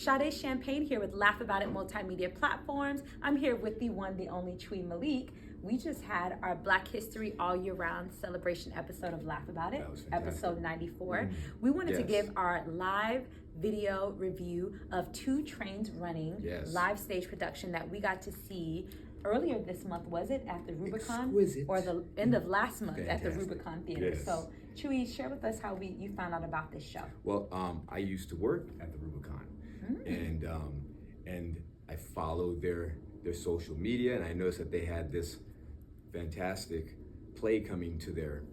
Sade Champagne here with Laugh About It Multimedia Platforms. I'm here with the one, the only ChuiMalik. We just had our Black History All Year Round celebration episode of Laugh About It, episode 94. We wanted to give our live video review of Two Trains Running, live stage production that we got to see earlier this month. Was it at the Rubicon? Exquisite. Or the end of last month at the Rubicon Theatre. So Chui, share with us how you found out about this show. Well, I used to work at the Rubicon, and I followed their social media, and I noticed that they had this fantastic play coming to their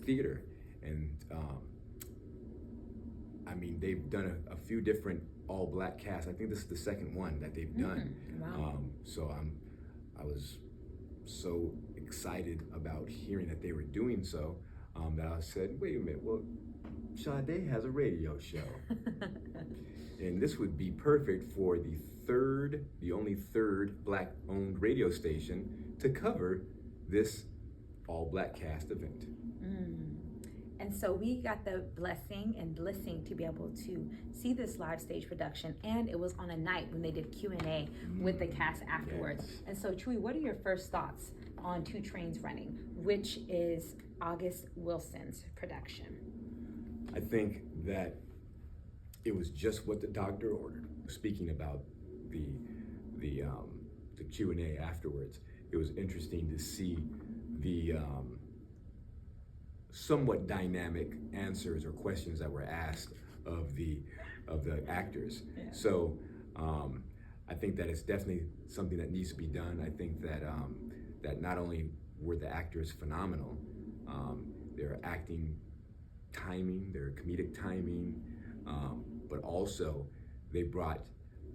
theater, and I mean, they've done a few different all black casts. I think this is the second one that they've done. Wow. So I was so excited about hearing that they were doing so that I said, wait a minute, well, Sade has a radio show. And this would be perfect for the only third black-owned radio station to cover this all-black cast event. And so we got the blessing to be able to see this live stage production, and it was on a night when they did Q&A with the cast afterwards. And so, Chui, what are your first thoughts on Two Trains Running, which is August Wilson's production? I think that it was just what the doctor ordered. Speaking about the Q&A afterwards, it was interesting to see the somewhat dynamic answers or questions that were asked of the actors. So I think that it's definitely something that needs to be done. I think that that not only were the actors phenomenal, their acting timing, their comedic timing, but also they brought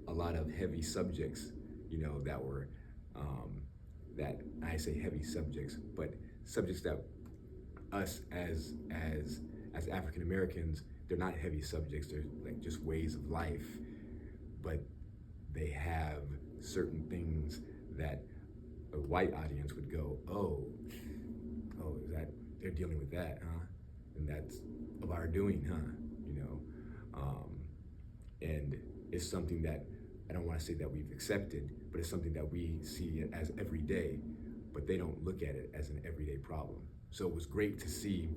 a lot of heavy subjects, that were that I say heavy subjects, but subjects that us as African Americans, they're not heavy subjects. They're like just ways of life, but they have certain things that a white audience would go, oh, is that they're dealing with that, huh? And that's of our doing, huh? And it's something that I don't want to say that we've accepted, but it's something that we see as everyday, but they don't look at it as an everyday problem. So it was great to see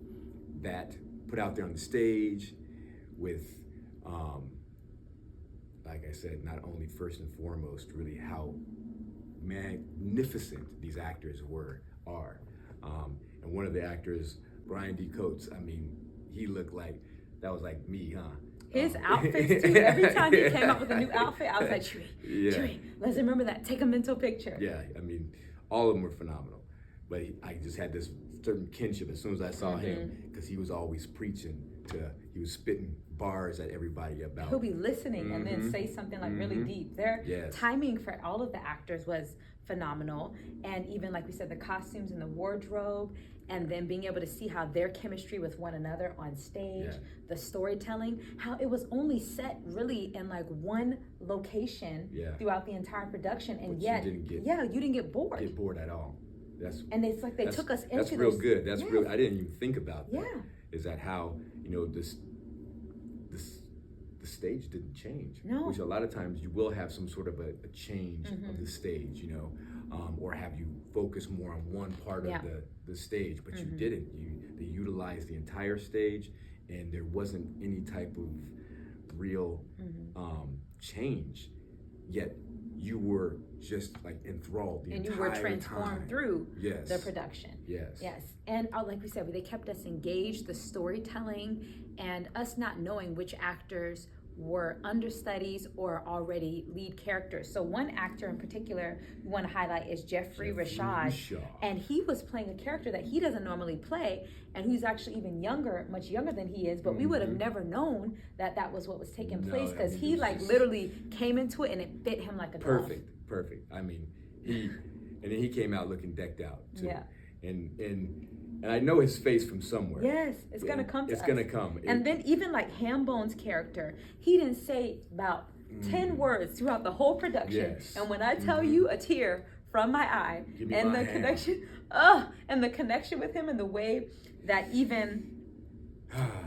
that put out there on the stage with, like I said, not only first and foremost, really how magnificent these actors are. And one of the actors, Brian D. Coates, I mean, he looked like, that was like me, huh? His outfits too. Every time he came up with a new outfit, I was like, Chui, let's remember that. Take a mental picture. Yeah, I mean, all of them were phenomenal. But I just had this certain kinship as soon as I saw him, because he was always preaching he was spitting bars at everybody about. He'll be listening and then say something like really deep. Their timing for all of the actors was phenomenal. And even like we said, the costumes and the wardrobe, and then being able to see how their chemistry with one another on stage, the storytelling, how it was only set really in like one location throughout the entire production, and but yet you didn't get bored. Get bored at all. And it's like they took us into that's real good. That's real. I didn't even think about that. Is that how the stage didn't change? No. Which a lot of times you will have some sort of a change of the stage, or have you focus more on one part of the stage, but you didn't. They utilized the entire stage, and there wasn't any type of real change. Yet you were just like enthralled the entire time. And you were transformed through the production. Yes. And like we said, they kept us engaged, the storytelling, and us not knowing which actors were understudies or already lead characters. So one actor in particular we want to highlight is Jeffrey Rashad. And he was playing a character that he doesn't normally play, and who's actually even younger, much younger than he is, but we would have never known that was what was taking place, because he like literally came into it and it fit him like a glove. Perfect. I mean, and then he came out looking decked out too. And I know his face from somewhere. Yes, it's gonna come to us. It's gonna come. And then even like Hambone's character, he didn't say about 10 words throughout the whole production. And when I tell you, a tear from my eye, and the connection, and the connection with him, and the way that even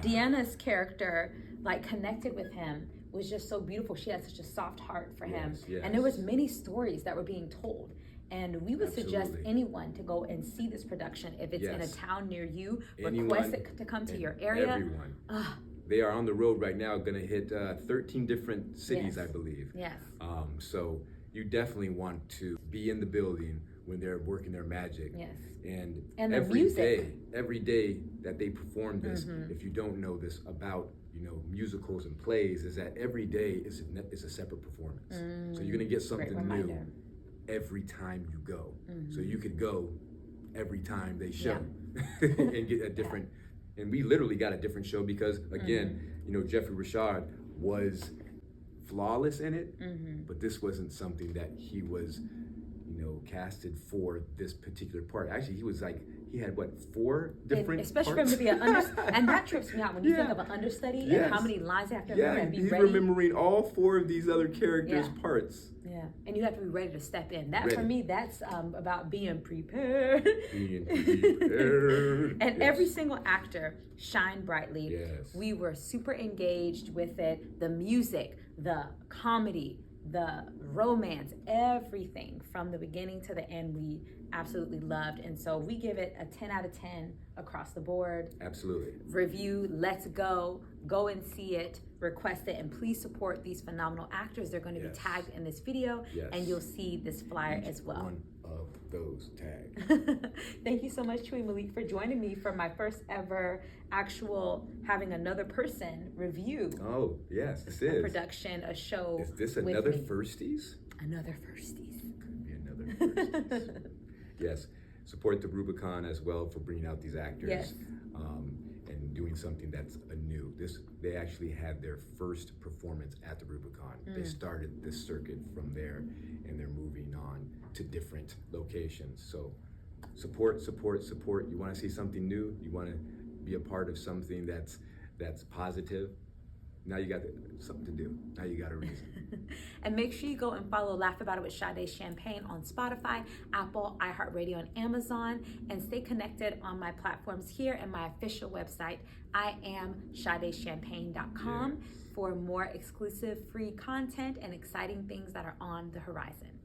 Deanna's character like connected with him was just so beautiful. She had such a soft heart for him. Yes. And there was many stories that were being told. And we would suggest Absolutely. anyone to go and see this production. If it's in a Yes. town near you, Anyone request it to come to your area. Everyone. They are on the road right now, going to hit 13 different cities, I believe. Yes. So you definitely want to be in the building when they're working their magic. Yes. And the music. every day that they perform this, if you don't know this about, musicals and plays, is that every day is a separate performance. So you're going to get something new every time you go. So you could go every time they show and get a different, and we literally got a different show because again, Jeffrey Rashad was flawless in it, but this wasn't something that he was, casted for this particular part. Actually, he had what, 4 different especially parts? for him to be an and that trips me out when you think of an understudy and how many lines they have to remember and be he's ready. remembering all 4 of these other characters' parts. Yeah, and you have to be ready to step in. That Ready. for me, that's about being prepared. Being prepared. And every single actor shined brightly. Yes. We were super engaged with it. The music, the comedy, the romance, everything from the beginning to the end, we absolutely loved. And so we give it a 10 out of 10 across the board. Absolutely. Review, let's go and see it, request it, and please support these phenomenal actors. They're going to be tagged in this video, and you'll see this flyer as well. One of those tags. Thank you so much, ChuiMalik, for joining me for my first ever actual having another person review. Oh, yes, this a is. production, a show. Is this with another me. Firsties? Another Firsties. Could be another Firsties. Yes, support the Rubicon as well for bringing out these actors and doing something that's new. They actually had their first performance at the Rubicon. They started this circuit from there, and they're moving on to different locations. So support. You want to see something new? You want to be a part of something that's positive? Now you got something to do. Now you got a reason. And make sure you go and follow Laugh About It with Sade Champagne on Spotify, Apple, iHeartRadio, and Amazon. And stay connected on my platforms here and my official website, IamSadeChampagne.com for more exclusive free content and exciting things that are on the horizon.